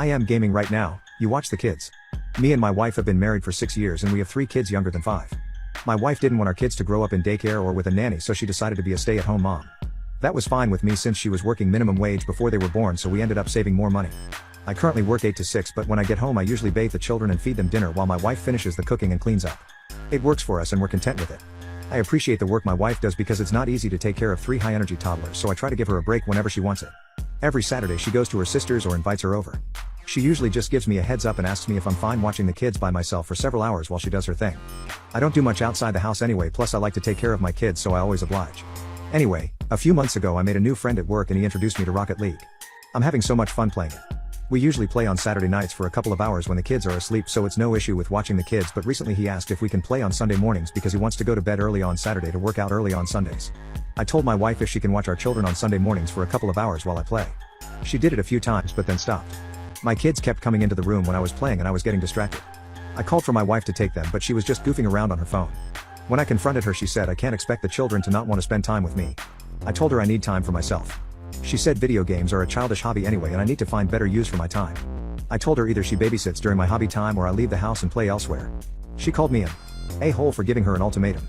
I am gaming right now. You watch the kids. Me and my wife have been married for 6 years and we have 3 kids younger than 5. My wife didn't want our kids to grow up in daycare or with a nanny, so she decided to be a stay-at-home mom. That was fine with me since she was working minimum wage before they were born, so we ended up saving more money. I currently work 8 to 6, but when I get home I usually bathe the children and feed them dinner while my wife finishes the cooking and cleans up. It works for us and we're content with it. I appreciate the work my wife does because it's not easy to take care of 3 high-energy toddlers, so I try to give her a break whenever she wants it. Every Saturday she goes to her sister's or invites her over. She usually just gives me a heads up and asks me if I'm fine watching the kids by myself for several hours while she does her thing. I don't do much outside the house anyway, plus I like to take care of my kids, so I always oblige. Anyway, a few months ago I made a new friend at work and he introduced me to Rocket League. I'm having so much fun playing it. We usually play on Saturday nights for a couple of hours when the kids are asleep, so it's no issue with watching the kids, but recently he asked if we can play on Sunday mornings because he wants to go to bed early on Saturday to work out early on Sundays. I told my wife if she can watch our children on Sunday mornings for a couple of hours while I play. She did it a few times but then stopped. My kids kept coming into the room when I was playing and I was getting distracted. I called for my wife to take them, but she was just goofing around on her phone. When I confronted her, she said I can't expect the children to not want to spend time with me. I told her I need time for myself. She said video games are a childish hobby anyway and I need to find better use for my time. I told her either she babysits during my hobby time or I leave the house and play elsewhere. She called me an a-hole for giving her an ultimatum.